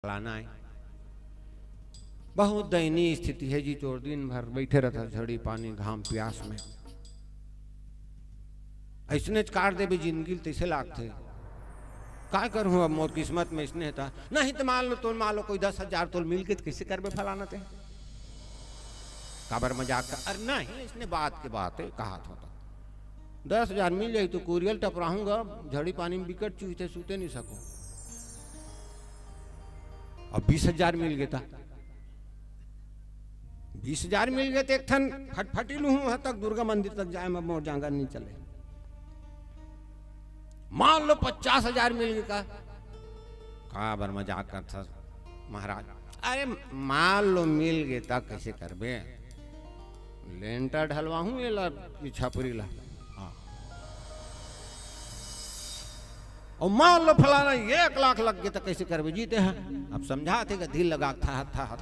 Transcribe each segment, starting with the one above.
लाना है। बहुत दयनीय स्थिति है जी। चोर दिन भर बैठे रहता झड़ी पानी घाम प्यास में। ऐसने काट दे भी जिंदगी तैसे लागते का करूँ। अब मोर किस्मत में इसने था नहीं तो मान लो कोई 10,000 तोल मिल के तो कैसे कर बे फलाना थे काबर मजाक का। अरे नहीं इसने बात के बात है कहा था 10,000 मिल जाए तो कुरियल टपराऊंगा झड़ी पानी में बिकट चूते सूते नहीं सको। अब 20,000 मिल गया था 20,000 मिल गए तो एक ठन फटफटी लू तक दुर्गा मंदिर तक जाए मैं मोर जांगर नहीं चले। मान लो 50,000 मिल गया का बर मजाक कर था महाराज। अरे मान लो मिल गए तक कैसे करबे लेंटर ढलवाहू ये ला छपरी ला। और मान लो फलाना 1 लाख लग गए तो कैसे करबे जीते हैं। अब समझा थे दिल लगा था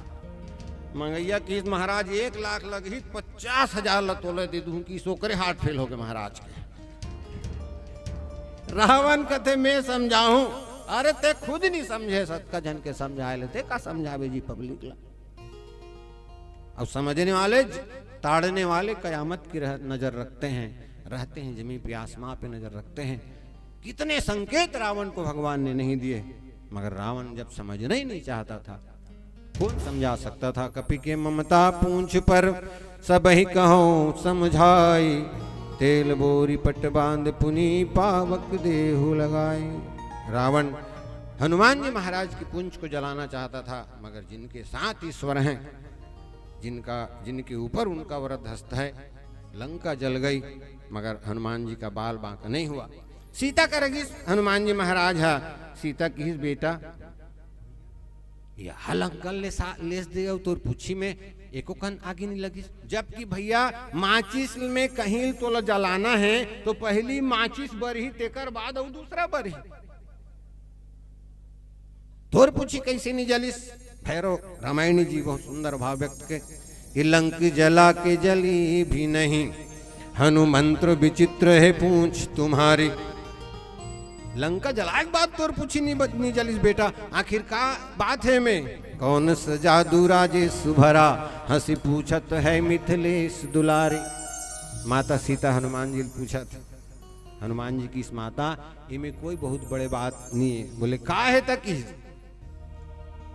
मंगैया की महाराज 1 लाख लग ही 50,000 ल तोले दे दूं कि सोकरे हार्ट फेल हो गए महाराज के। रावण कथे मैं समझाऊं अरे ते खुद नहीं समझे सत्का जन के समझाए लेते का समझावे जी पब्लिक ला। अब समझने वाले ताड़ने वाले कयामत की नजर रखते हैं रहते हैं जमीन पे आसमां पे नजर रखते हैं। कितने संकेत रावण को भगवान ने नहीं दिए मगर रावण जब समझना ही नहीं चाहता था कौन समझा सकता था। कपि के ममता पूंछ पर सब ही कहो समझाई तेल बोरी पट बांध पुनी पावक देहु लगाए। रावण हनुमान जी महाराज की पूंछ को जलाना चाहता था मगर जिनके साथ ईश्वर हैं जिनके ऊपर उनका वरद हस्त है लंका जल गई मगर हनुमान जी का बाल बांका नहीं हुआ। सीता का रगिस हनुमान जी महाराज है सीता की बेटा या हल अंकल लेस दे तोर पूछी में एको कन आगे नहीं लगी। जबकि भैया माचिस में कहीं तो जलाना है तो पहली माचिस बरही तेकर बाद और दूसरा बरही तोर पूछी कैसे नहीं जलिस। भैरव रामायणी जी बहुत सुंदर भाव व्यक्त के लंक जला के जली भी नहीं हनुमंत्र विचित्र है पूछ तुम्हारी। लंका जलाए के बाद तोर पूछी नहीं जलिस बेटा आखिर का बात है में कौन सा जादू राजेश भरा हंसी पूछत है मिथिलेश दुलारी। माता सीता हनुमान जी पूछा था हनुमान जी की इस माता इनमें कोई बहुत बड़े बात नहीं है। बोले का है तक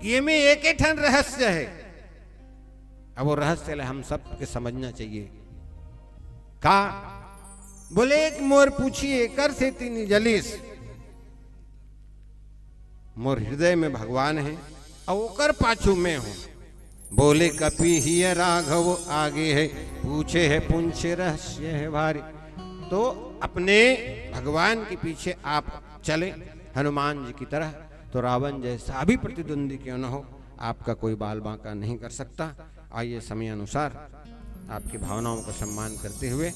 ये में एक ही ठन रहस्य है। अब वो रहस्य हम सब के समझना चाहिए का। बोले एक मोर पूछिए कर से तीन जलिस मोर हृदय में भगवान है और ओकर पाछू में हूं। बोले कपि ही राघव आगे है पूछे है पुंछे रहस्य है भारी। तो अपने भगवान के पीछे आप चले हनुमान जी की तरह तो रावण जैसा भी प्रतिद्वंदी क्यों न हो आपका कोई बाल बांका नहीं कर सकता। आइए समय अनुसार आपकी भावनाओं का सम्मान करते हुए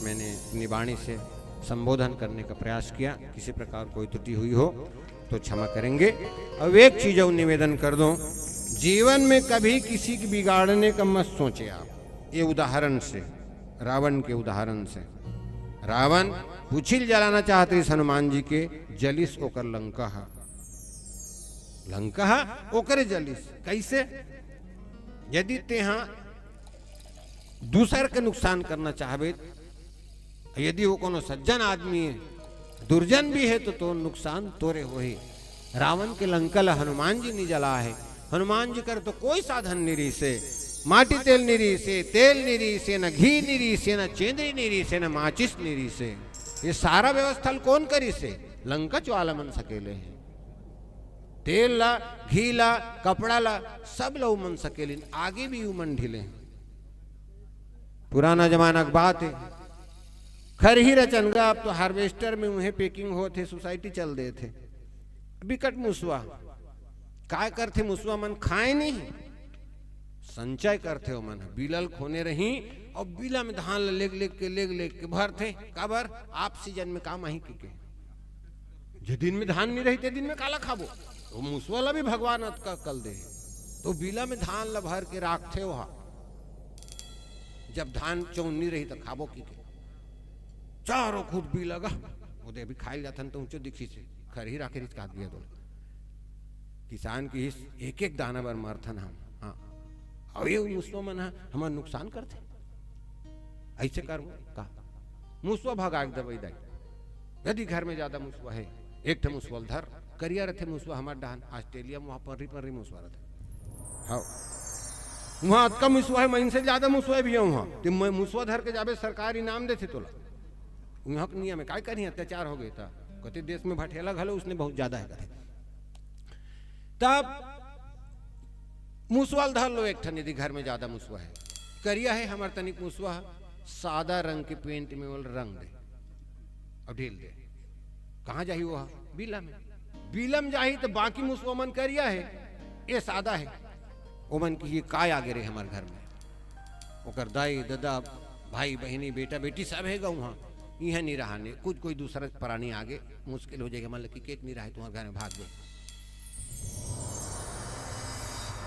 मैंने अपनी वाणी से संबोधन करने का प्रयास किया। किसी प्रकार कोई त्रुटि हुई हो तो क्षमा करेंगे। अब एक चीज और निवेदन कर दो जीवन में कभी किसी की बिगाड़ने का मत सोचे आप। ये उदाहरण से रावण के उदाहरण से रावण पुछिल जलाना चाहते इस हनुमान जी के जलिस ओकर लंका ओकर जलिस कैसे। यदि तेहा दूसर के नुकसान करना चाहबे यदि वो कोनो सज्जन आदमी है दुर्जन भी है तो नुकसान तोरे हो ही। रावण के लंका ला हनुमान जी नहीं जला है। हनुमान जी कर तो कोई साधन निरी से माटी तेल निरी से तेल निरी से न घी निरी से न चेंदरी निरी से न माचिस निरी से ये सारा व्यवस्था कौन करी से लंका ज्वाला मन सकेले है। तेल ला घी ला कपड़ा ला सब ला मन सकेले आगे भी उमन ढिले। पुराना जमाना की बात है खर ही रचनगा अब तो हार्वेस्टर में उन्हें पैकिंग होते सोसाइटी चल दे थे। बिकट मुसवा काय करते मुसवा मन खाए नहीं संचय करते हो मन बिलल खोने रही और बिला में धान लेग लेग के भरते काबर आप सीजन में काम ही के जो दिन में धान नहीं रहते दिन में काला खाबो तो मुसवा ला भी भगवान का कल दे तो बिला में धान ला भर के राखते वहा जब धान चौनी रही तो खाबो की के चारों खुद भी लगा वो भी खाई जाता तो ऊंचो दिखी से खर ही राखे काट दिया तो किसान की एक एक दाना बर मरथन हम। हाँ अब ये मुसवा मन हमार नुकसान करते, ऐसे कर का मुसवा भगाग दबाई दाई। यदि घर में ज्यादा मुसवा है, एक ठे मुसवा धर करिया रथे मुसवा हमार डहान ऑस्ट्रेलिया में वहां पर मुसवा रहते। हाँ वहां कम मुसवा है, महीन से ज्यादा मुसवा भी है वहां। तो मैं मुसवा धर के जाबे सरकार इनाम देते तोला। वहां के नियम है काय करी अत्याचार हो गए था कते देश में भटेला घलो उसने बहुत ज्यादा है करे। तब मुसवा धर लो एक ठन, यदि घर में ज्यादा मुसवा है करिया है हमार तनिक मुसवा सादा रंग के पेंट में वो रंग दे और ढील दे। कहाँ जाही वो बीला में, बीलम जाही तो बाकी मुसवा मन करिया है ये सादा है। वो मन की ये काय आगे रहे हमारे घर में, ओकर दाई दादा भाई बहनी बेटा बेटी सब है वहाँ, यह नहीं रहा ने कुछ कोई दूसरा प्राणी आगे मुश्किल हो जाएगा। मतलब कि केक नहीं रहा है तुम्हारे घर में भाग गए।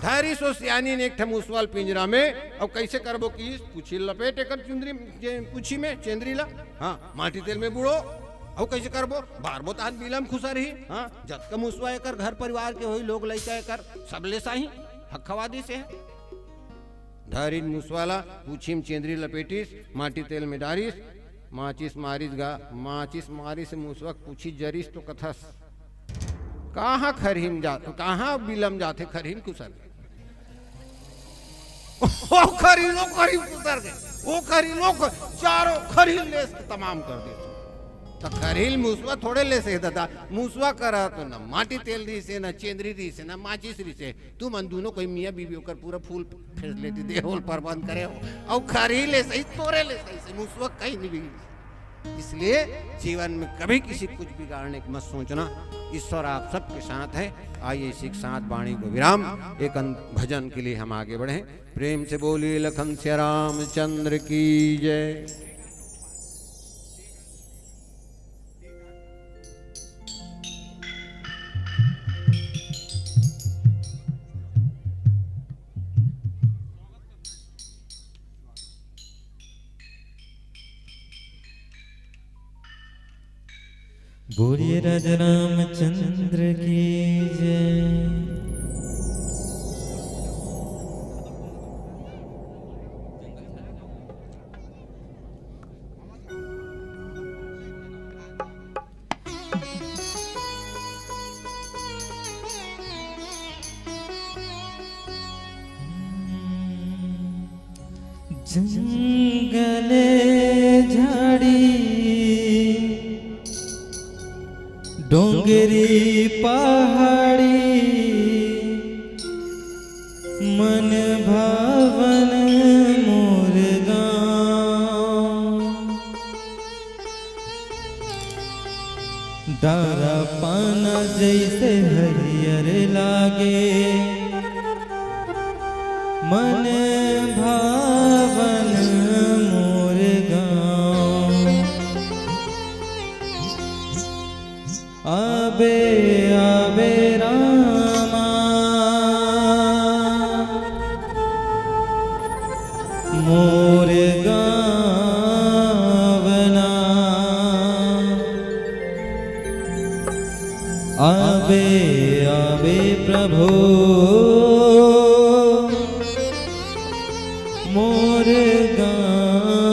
धारी सो सियानी ने एक ठे मुसवाल पिंजरा में, अब कैसे करबो की पूछी लपेट एक चुंदरी पूछी में चेंदरी ला, हाँ माटी तेल में बुड़ो। अब कैसे करबो बार बो तान बिलम खुशा रही। हाँ जत का मुसवा एकर घर परिवार के होई लोग लइका एकर सब ले साही हखवादी से है। धारी मुसवाला पूछी में चेंदरी लपेटिस माटी तेल में डारिस माचिस मारिस गा माचिस मारिस मुसवा पूछी जरिस तो कथस कहाँ खरहिम जा कहाँ बिलम जाते खरहिम कुसर ओ खरीलो खरीम कुतर गए, वो खरीलो चारों खरील ले तमाम कर दे। तो खरील मुसवा थोड़े ले से दादा मुसवा करा तो ना माटी तेल दी से ना चेंदरी दी से ना माचिस दी से तू मन दोनों कोई मियाँ बीवी होकर पूरा फूल फेंस लेती दे होल प्रबंध करे हो और खरील ले सही तोरे ले सही से मुसवा कहीं नहीं भी। इसलिए जीवन में कभी किसी कुछ बिगाड़ने की मत सोचना। ईश्वर आप सबके साथ है। आइए इसी के साथ वाणी को विराम, एक भजन के लिए हम आगे बढ़े। प्रेम से बोलिए लखन श्री रामचंद्र की जय। बोलिए राजा रामचंद्र की जय। जंगले झाड़ी डोंगरी पहाड़ी मन भावन मोर गाँव। डारा पाना जैसे हरियर लागे मन भावन मोर गाँव। आबे आबे रामा मोर गावना। आबे आबे प्रभु मोर गावना।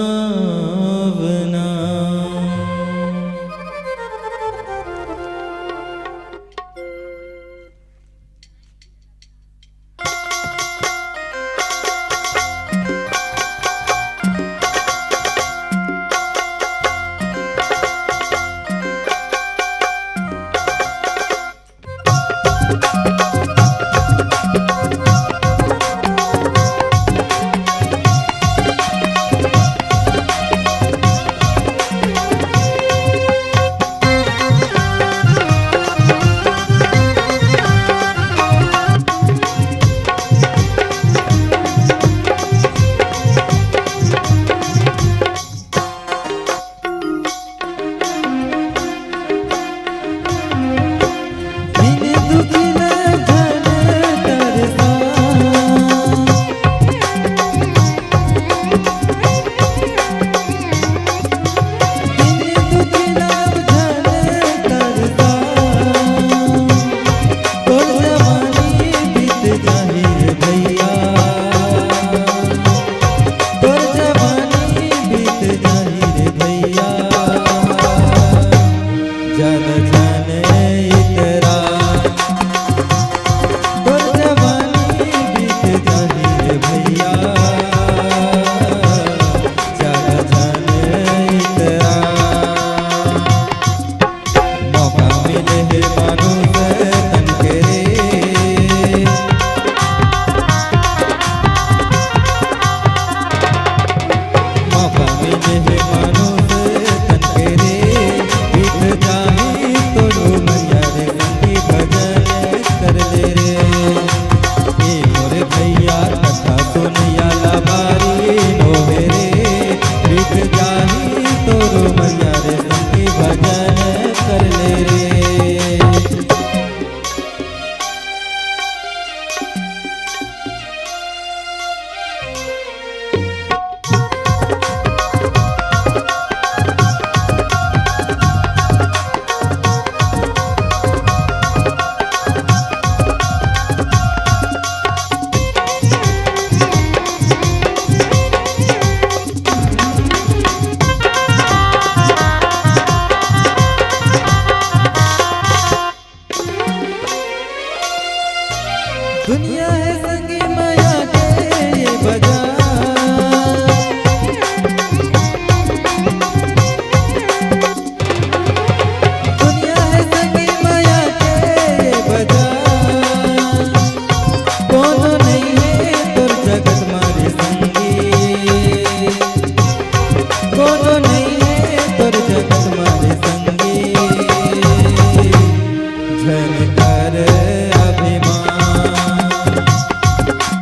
दुनिया है संगी माया के ये बाजार। दुनिया है संगी माया के ये बाजार। कोनो नहीं है तोर जगत मारे संगी। कोनो नहीं है तोर जगत मारे संगी। झनकार अभिमान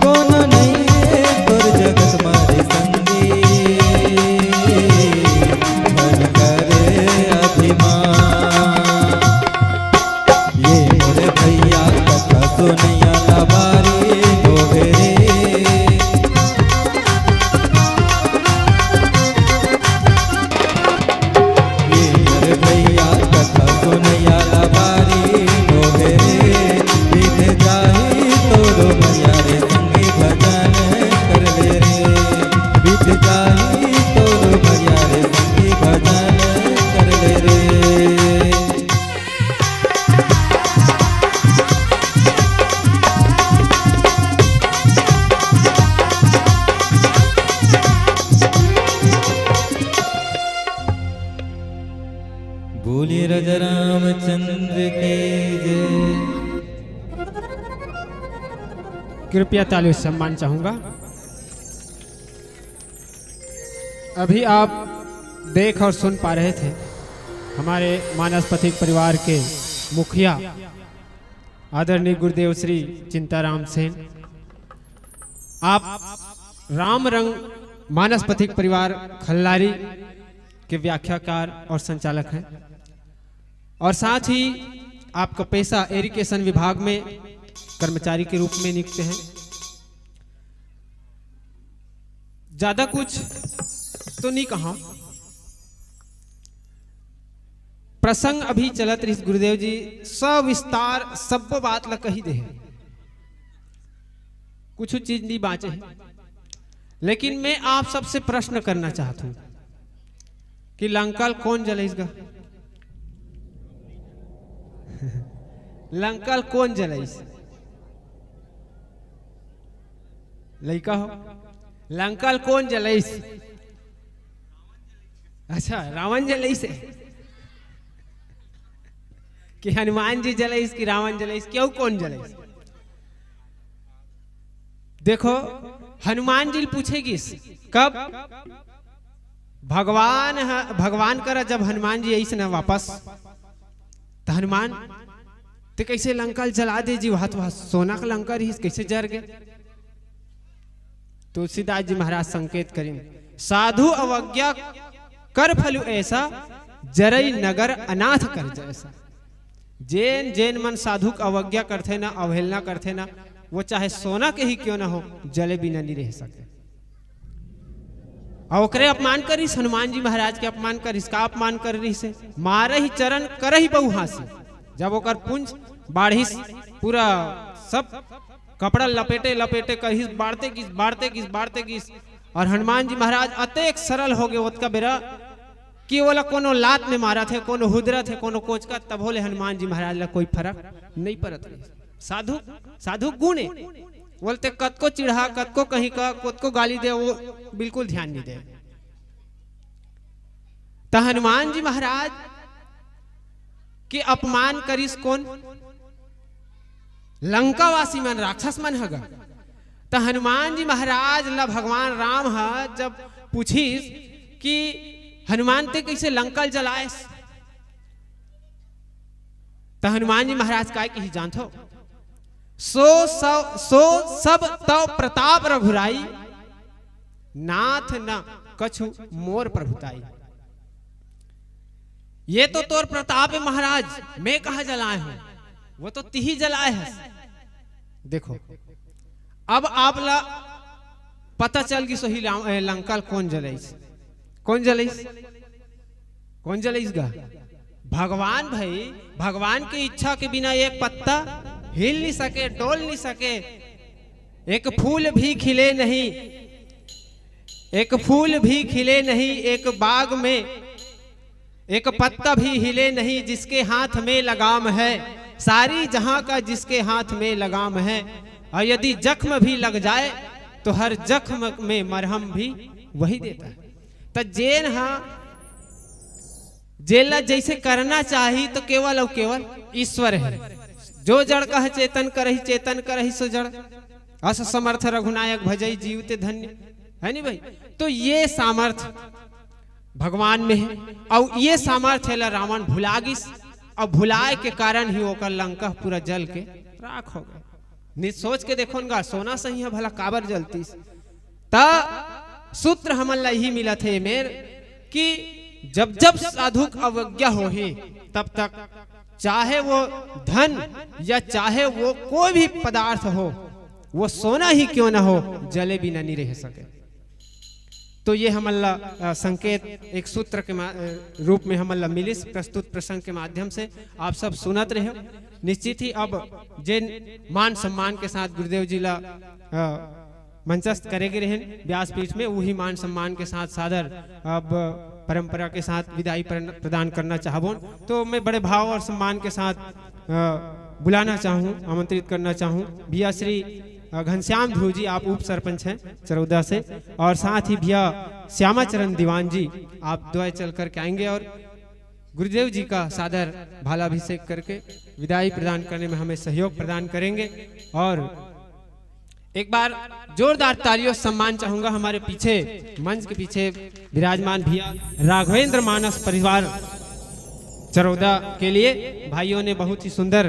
कोनो नहीं है तोर जगत मारे संगी। झनकार अभिमान ये मोरे भैया कथा सुनैया लबारी होवे रे। ये मोरे भैया कथा सुनैया लबारी होवे रे। बीत जाही तोरो मैया रे संगी भजन कर ले रे। बीत जाही तोरो मैया रे संगी भजन कर ले रे। बोलिए राजा रामचंद्र के जय। कृपया ताली सम्मान चाहूंगा। अभी आप देख और सुन पा रहे थे हमारे मानस पथिक परिवार के मुखिया आदरणीय गुरुदेव श्री चिंताराम सेन। आप राम रंग मानस पथिक परिवार खल्लारी के व्याख्याकार और संचालक हैं और साथ ही आपका पेशा एरिगेशन विभाग में कर्मचारी के रूप में नियुक्त हैं। ज्यादा कुछ तो नहीं कहा, प्रसंग अभी चलत रही। गुरुदेव जी सविस्तार सब बात ला कही दे, कुछ चीज नहीं बाचे है। लेकिन मैं आप सबसे प्रश्न करना चाहता हूं कि लंकल कौन जलाइसगा? लंकल कौन जलाइस? लइका हो लंकल कौन जलाइस? अच्छा रावण जलाइस है कि हनुमान जी जलाइस कि रावण जलाइस? क्यों कौन जलाइस? देखो हनुमान जी पूछेगी कब भगवान करा जब हनुमान जी ऐसे ना वापस तो हनुमान तो कैसे लंका जला दे जी। वहां सोना का लंका रही कैसे जर गए? तुलसीदास जी महाराज संकेत करें साधु अवज्ञा कर फलु ऐसा जरई नगर अनाथ कर जैसा। जैन जैन मन साधु का अवज्ञा करते ना अवहेलना करते ना वो चाहे सोना के ही क्यों ना हो जले बिना नहीं रह सकते। और ओकरे अपमान करिस हनुमान जी महाराज के अपमान करिस का अपमान कर रही से मारे ही चरण कर ही बहु हासी। जब ओकर पुंज बाढ़िस पूरा सब कपड़ा लपेटे लपेटे करिस बाढ़ते किस बाढ़ते किस बाढ़ते किस। और हनुमान जी महाराज अतेक सरल हो गए ओतका बेरा कि वो कोनो लात में मारा थे कोनो हुदरा थे कोनो कोचका तब होले हनुमान जी महाराज ला कोई फर्क नहीं पड़त। साधु साधु गुणे बोलते कतको चिढ़ा कतको कहीं का कतको गाली दे वो बिल्कुल ध्यान नहीं दे। तो हनुमान जी महाराज के अपमान करिस कौन? लंकावासी मन राक्षस मन हगा। तो हनुमान जी महाराज ला भगवान राम हा जब पूछिस कि हनुमान ते कैसे लंका जलाए तो हनुमान जी महाराज का ही जानथो सो सब तव प्रताप रघुराई नाथ न कछु मोर प्रभुताई। ये तो तोर प्रताप है महाराज, मैं कहा जलाए हूं, वो तो तिही जलाए है। देखो अब आप ला पता चल गई सही लंका कौन जलाइस कौन जलाइस कौन जलाइस गा? भगवान भाई, भगवान की इच्छा के बिना एक पत्ता हिल नहीं सके, डोल नहीं सके, एक फूल भी खिले नहीं, एक फूल भी खिले नहीं, एक बाग में एक पत्ता भी हिले नहीं, जिसके हाथ में लगाम है, सारी जहां का जिसके हाथ में लगाम है, और यदि जख्म भी लग जाए तो हर जख्म में मरहम भी वही देता है। तो जेन हाँ जेला जैसे करना चाहिए तो केवल और केवल ईश्वर है। जो जड़ कह चेतन करही सो जड़, अस समर्थ रघुनायक भजई जीवते धन्य, है नहीं भाई। तो ये सामर्थ्य भगवान में है और ये सामर्थ्य है रावण भुला गिस और भुलाए के कारण ही होकर लंका पूरा जल के राख हो गया। निज सोच के देखो ना, सोना सही है भला काबर जलती। ता सूत्र हमला ही मिला थे मेर कि जब जब साधुक अवज्ञा हो ही तब तक चाहे वो धन या चाहे वो कोई भी पदार्थ हो, वो सोना ही क्यों ना हो, जले बिना नहीं रह सके। तो ये हमला संकेत एक सूत्र के रूप में हमला मिलिस प्रस्तुत प्रसंग के माध्यम से आप सब सुनत रहे। निश्चित ही अब जिन मान सम्मान के साथ गुरुदेव जी ला मंचस्थ करेंगे रहे व्यासपीठ में, वही मान सम्मान के साथ सादर अब परंपरा के साथ विदाई प्रदान करना चाहूँ। तो मैं बड़े भाव और सम्मान के साथ बुलाना चाहूँ, आमंत्रित करना चाहूँ भैया श्री घनश्याम ध्रुव जी, आप उप सरपंच हैं चरौदा से, और साथ ही भैया श्यामाचरण दीवान जी, आप द्वय चल करके आएंगे और गुरुदेव जी का सादर भालाभिषेक करके विदाई प्रदान करने में हमें सहयोग प्रदान करेंगे। और एक बार जोरदार तालियों सम्मान चाहूंगा हमारे पीछे मंच के पीछे विराजमान भैया राघवेंद्र मानस परिवार चरौदा के लिए। भाइयों ने बहुत ही सुंदर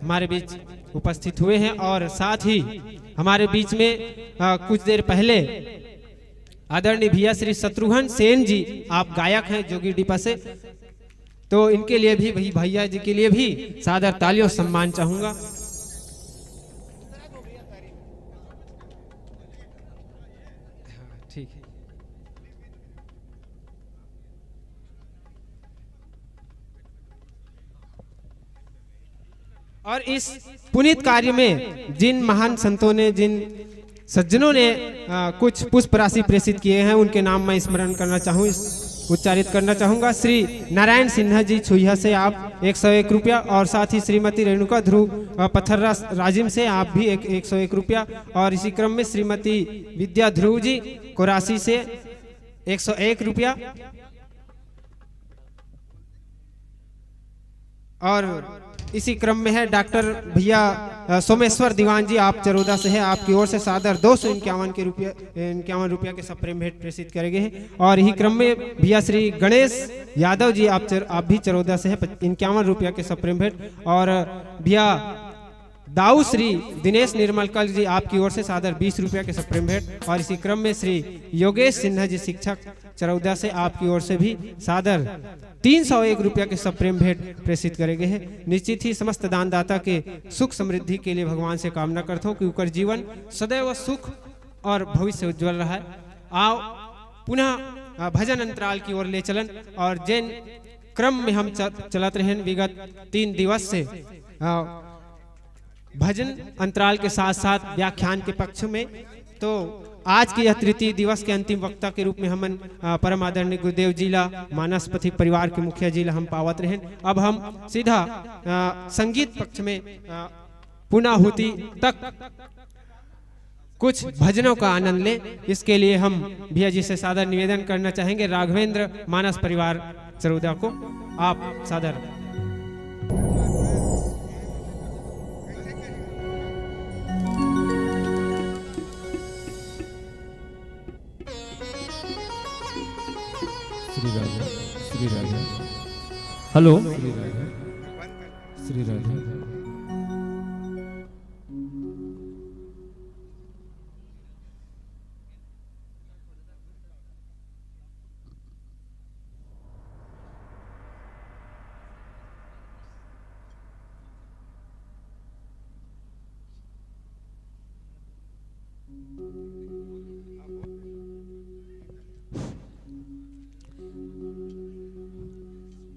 हमारे बीच उपस्थित हुए हैं और साथ ही हमारे बीच में कुछ देर पहले आदरणीय भैया श्री शत्रुघ्न सेन जी, आप गायक हैं जोगी डिपा से, तो इनके लिए भी भैया जी के लिए भी सादर तालियों सम्मान चाहूंगा। ठीक है। और इस पुनीत कार्य में जिन महान संतों ने, जिन सज्जनों ने कुछ पुष्प राशि प्रेषित किए हैं, उनके नाम मैं स्मरण करना चाहूँ, उच्चारित करना चाहूंगा। श्री नारायण सिन्हा जी छुईहा से आप 101 रुपया, और साथ ही श्रीमती रेणुका ध्रुव पत्थर राजिम से आप भी 101 रुपया, और इसी क्रम में श्रीमती विद्या ध्रुव जी कोरासी से 101 रुपया, और इसी क्रम में है डॉक्टर भैया सोमेश्वर दीवान जी, आप चरौदा से हैं, आपकी ओर से सादर 251 रुपया के सप्रेम भेंट प्रेषित करेंगे हैं। और यही क्रम में भैया श्री गणेश यादव जी, आप भी चरौदा से हैं, 51 रुपया के सप्रेम भेंट। और भैया दाऊ श्री दिनेश निर्मलकल जी, आपकी ओर से सादर 20 रुपया के सप्रेम भेंट। और इसी क्रम में श्री योगेश सिन्हा जी शिक्षक चरौदा से, आपकी ओर से भी सादर 301 रुपया के सप्रेम भेंट प्रेषित करेंगे हैं। निश्चित ही समस्त दानदाता के सुख समृद्धि के लिए भगवान से कामना करता हूँ कि उनका जीवन सदैव सुख और भविष्य उज्जवल रहा है। आओ पुनः भजन अंतराल की ओर ले चलन, और जिन क्रम में हम चलत रहे विगत 3 दिवस से भजन अंतराल के साथ साथ व्याख्यान के पक्ष में, तो आज के यह तृतीय दिवस के अंतिम वक्ता के रूप में हम परम आदरणीय गुरुदेव जिला मानस पथिक परिवार के मुखिया जिला हम पावत रहे। अब हम सीधा संगीत पक्ष में पुनाहुति तक कुछ भजनों का आनंद ले। इसके लिए हम भैया जी से सादर निवेदन करना चाहेंगे, राघवेंद्र मानस परिवार चरौदा को आप सादर। श्री राधा, श्री राधा, हेलो, श्री राधा, श्री राधा।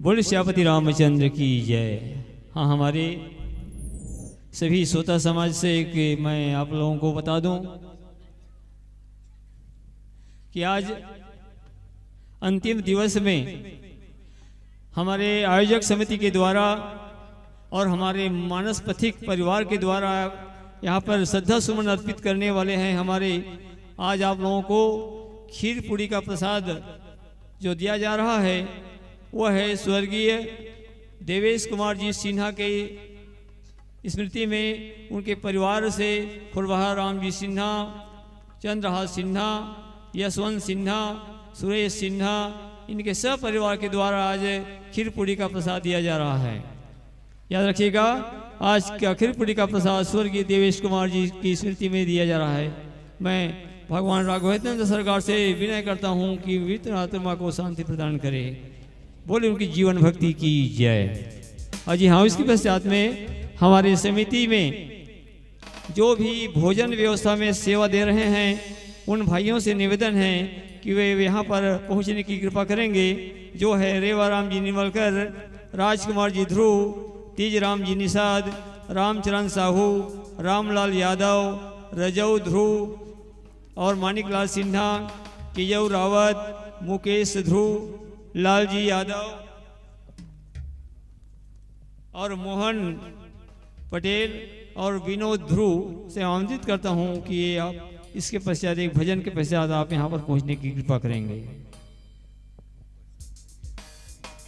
बोले श्यापति रामचंद्र की जय। हाँ, हमारे सभी श्रोता समाज से कि मैं आप लोगों को बता दूं कि आज अंतिम दिवस में हमारे आयोजक समिति के द्वारा और हमारे मानस पथिक परिवार के द्वारा यहाँ पर श्रद्धा सुमन अर्पित करने वाले हैं हमारे। आज आप लोगों को खीर पूड़ी का प्रसाद जो दिया जा रहा है वह है स्वर्गीय देवेश कुमार जी सिन्हा के स्मृति में, उनके परिवार से खुरवाहा राम जी सिन्हा, चंद्रहास सिन्हा, यशवंत सिन्हा, सुरेश सिन्हा, इनके सब परिवार के द्वारा आज खीर पूड़ी का प्रसाद दिया जा रहा है। याद रखिएगा, आज का खीर पूड़ी का प्रसाद स्वर्गीय देवेश कुमार जी की स्मृति में दिया जा रहा है। मैं भगवान राघवेंद्र सरकार से विनय करता हूँ कि मृत आत्मा को शांति प्रदान करे। बोले उनकी जीवन भक्ति की जय। और जी हाँ, इसके पश्चात में हमारी समिति में जो भी भोजन व्यवस्था में सेवा दे रहे हैं उन भाइयों से निवेदन है कि वे यहाँ पर पहुँचने की कृपा करेंगे। जो है रेवाराम जी निमलकर, राजकुमार जी ध्रुव, तीजराम जी निषाद, रामचरण साहू, रामलाल यादव, रजऊ ध्रुव और मानिकलाल सिन्हा, किजऊ रावत, मुकेश ध्रुव, लालजी यादव और मोहन पटेल और विनोद ध्रुव से आमंत्रित करता हूं कि आप इसके पश्चात एक भजन के पश्चात आप यहां पर पहुंचने की कृपा करेंगे।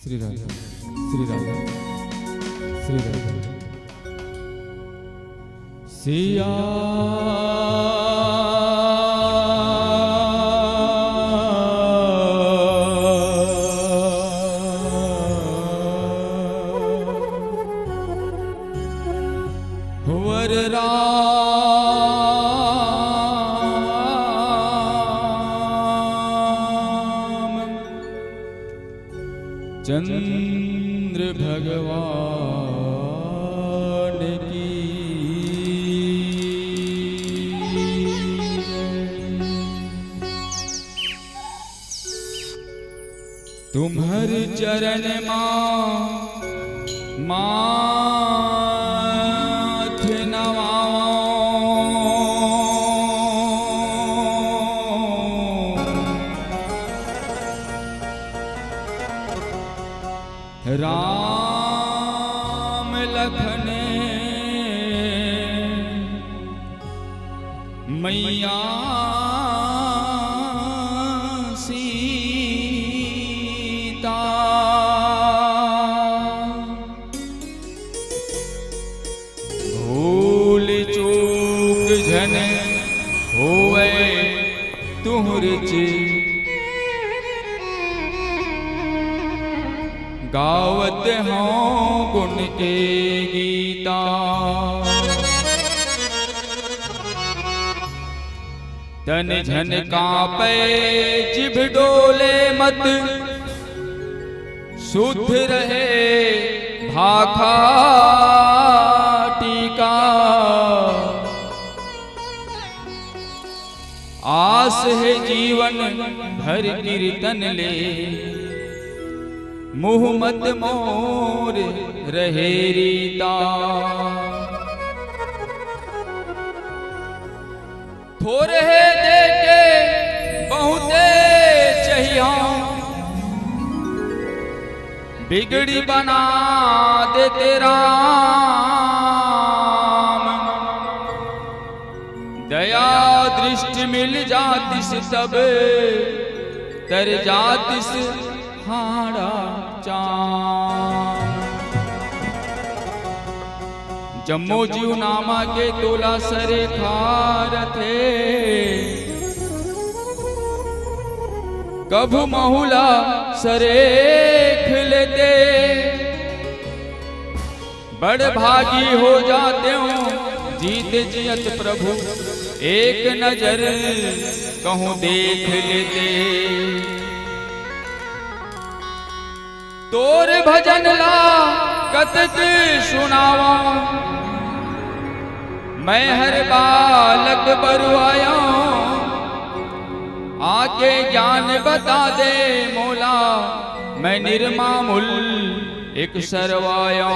श्री राधा श्री राधा श्री राधा। सिया चंद्र भगवान की तुम्हारे चरण माथ नवाओ। राम लखन मैया सीता, भूल चूक झन होवे तुहरे गावत हों गुण के गीता। तन झन कांपे जिभ डोले मत, शुद्ध रहे भाखा टीका। आस है जीवन भर कीर्तन ले, मुँह मत मोर रहे रीता। थोड़े देके बहुते चाहिए, बिगड़ी बना दे तेरा दया दृष्टि मिल जातिस तब तर जातिस हाड़ा चाम। जम्मो जीव नामा के तोला सरे खार थे, कभु महुला सरे खिलते। बड़ भागी हो जाते हो जीत जियत प्रभु, एक नजर कहूँ देख लेते। तोर भजन ला कतक सुनावा, मैं हर बालक बरुआया। आके ज्ञान बता दे मोला, मैं निर्मामुल एक सरवाया।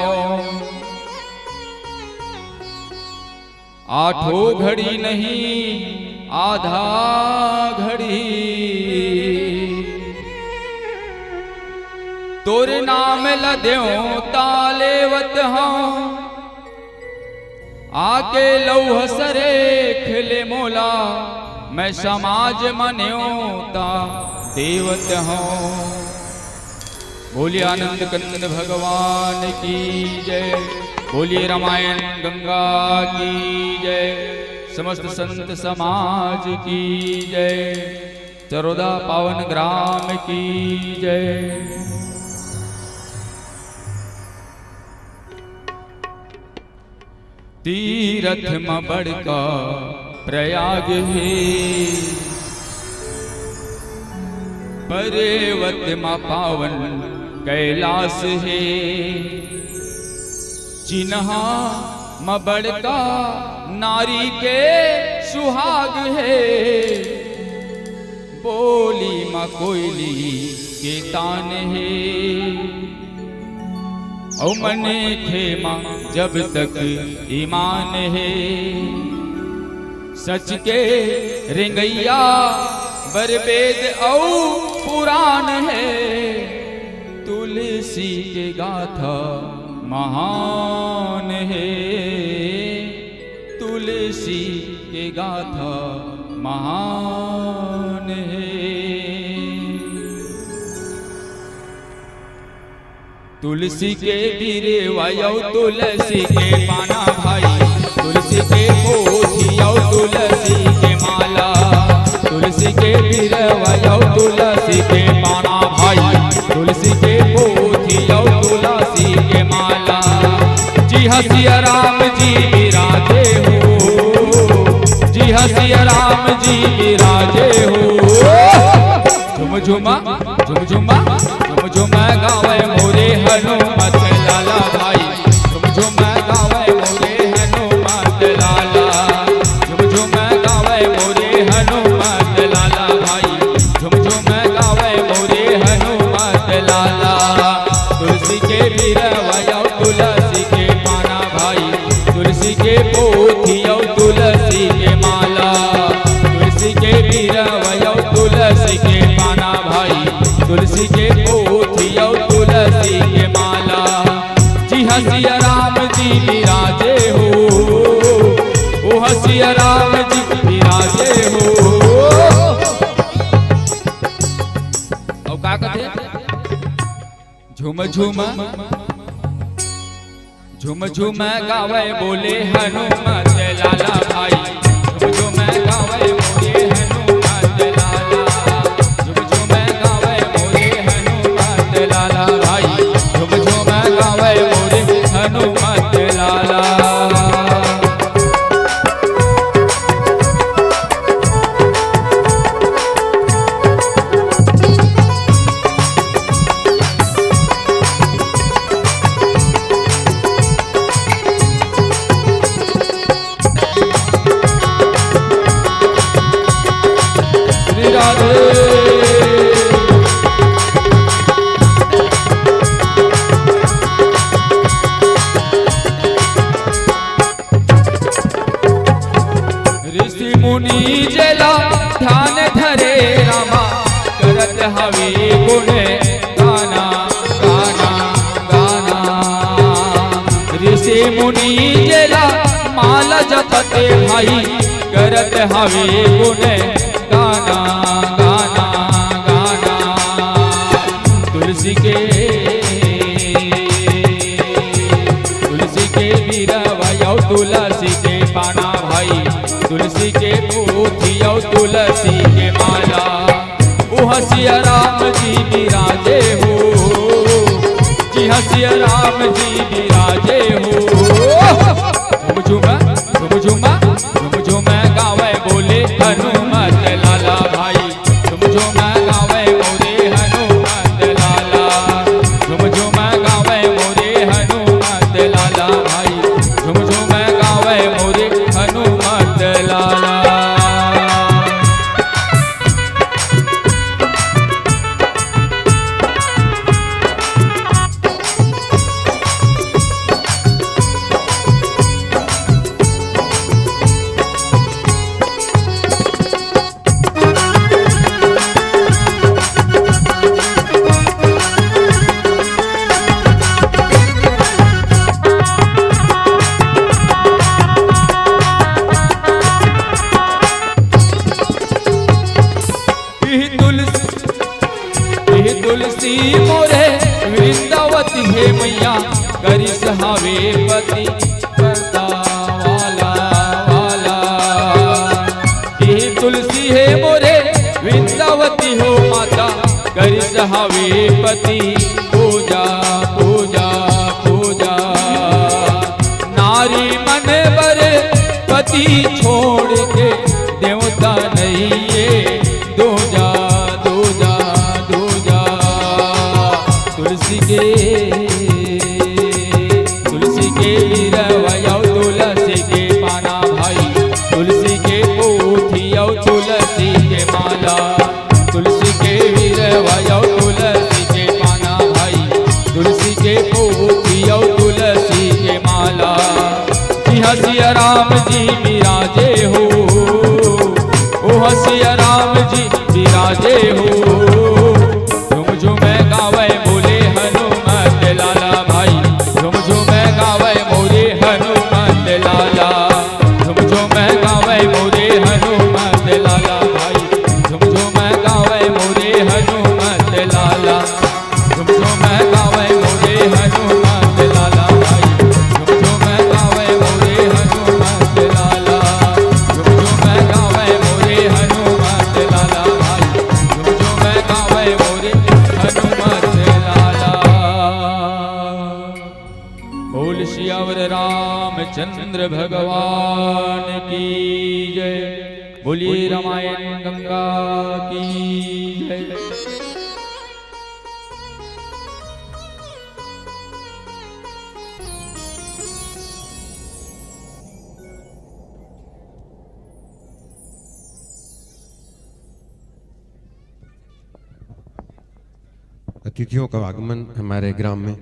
आठों घड़ी नहीं आधा घड़ी, तोरे नाम लद्यों तालेवत हाँ। आके लौह सरे खिले मोला, मैं समाज मन्योता देवत हूँ। बोलिए आनंद कंद भगवान की जय, बोलिए रामायण गंगा की जय, समस्त संत समाज की जय, चरोदा पावन ग्राम की जय। तीरथ में बड़का प्रयाग है, पर्वत में पावन कैलाश है, चिन्हा में बड़का नारी के सुहाग है, बोली में कोयली के तान है, औ मने खेमा जब तक ईमान है, सच के रिंगैया बरवेद औ पुराण है, तुलसी के गाथा महान है, तुलसी के गाथा महान है। तुलसी के बीरे वायो तुलसी के पाना भाई, तुलसी के पोथियो तुलसी के माला, तुलसी के बीरे वायो तुलसी के पाना भाई, तुलसी के पोथियो तुलसी के माला। जी हसिया राम जी विराजे हो, जी हसिया राम जी विराजे हो। झुम झुमा झुम झुमा झुम झुमा गावे मोरे हनुमत लाला भाई, झुम झुमा गावे मोरे हनुमत लाला, झुम झुमा गावे मोरे हनुमत लाला भाई, झुम झुमा गावे मोरे हनुमत लाला। तुलसी के बीरवयो तुलसी के पाना भाई, तुलसी के पोथियो तुलसी के माला, तुलसी के बीरवयो तुलसी के पाना भाई, तुलसी के पोथियो तुलसी के माला। जी हसिया राम जी विराजे हो, ओ हसिया राम जी विराजे हो। और का कहते झुम झुम झुम झुम गावे बोले हनुमत लाला भाई, झुम झुम गावे बोले हनुमत लाला, झुम झुम गावे बोले हनुमत लाला भाई, झुम झुम गावे बोले हनुमत लाला। श्री राधे ऋषि मुनि जला ध्यान धरे रामा, करत हवे गुण गाना गाना गाना। ऋषि मुनि जला माला जपते भाई, करत हवे गुण गाना गाना गाना। तुलसी के बीरवयो तुलसी के पाना भाई, तुलसी के पोथियो तुलसी के माला। ओ हसिया राम जी विराजे हो, जी हसिया राम जी विराजे हो। झुम झुमा झुम झुमा झुम झुमा गावे बोले हनुमत लाला भाई, झुम झुमा गावे मोरे हनुमत लाला, झुम झुमा गावे मोरे हनुमत लाला भाई, झुम झुमा गावे मोरे हनुमत लाला। मैया करी सहावे पति पता वाला वाला। यही तुलसी है मोरे वृंदावती हो माता करी सहावे पति पूजा पूजा पूजा। नारी मन बर पति छोड़ के देवता नहीं ये दूजा दूजा दूजा। तुलसी के वीरवाया तुलसी के पाना भाई तुलसी के पोथिया तुलसी के माला। तुलसी के वीरवाया तुलसी के पाना भाई तुलसी के पोथिया तुलसी के माला। जी हसिया राम जी विराजे हो ओ हसिया राम जी विराजे हो। झुम झुम गावे बोले हनुमत लाला भाई झुम झुम गावे मोरे हनुमत लाला। झुम झुम गावे मोरे हनुमत लाला भाई झुम झुम गावे मोरे हनुमत लाला। झुम झुम गावे मोरे हनुमत लाला भाई झुम झुम गावे मोरे हनुमत लाला। झुम झुम गावे मोरे हनुमत लाला भाई झुम झुम गावे मोरे हनुमत लाला। बोल सियावर रामचंद्र भगवान की जय। बोलिए रामायण गंगा की जय। अतिथियों का आगमन हमारे ग्राम में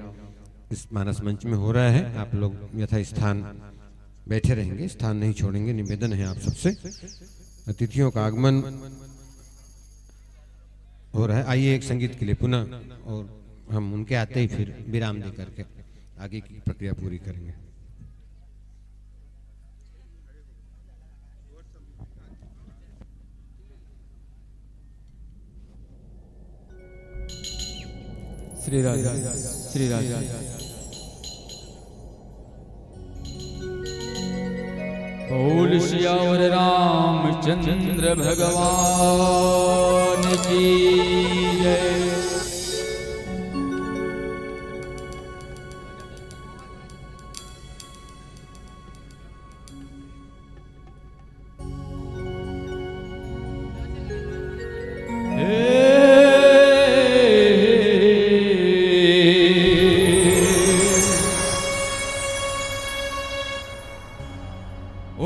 इस मानस मंच में हो रहा है। आप लोग यथा स्थान बैठे रहेंगे, स्थान नहीं छोड़ेंगे, निवेदन है आप सबसे। अतिथियों का आगमन हो रहा है। आइए एक संगीत के लिए पुनः, और हम उनके आते ही फिर विराम दे करके आगे की प्रक्रिया पूरी करेंगे। श्री राधे श्री राधे। बोल सियावर रामचंद्र भगवान की जय। ओ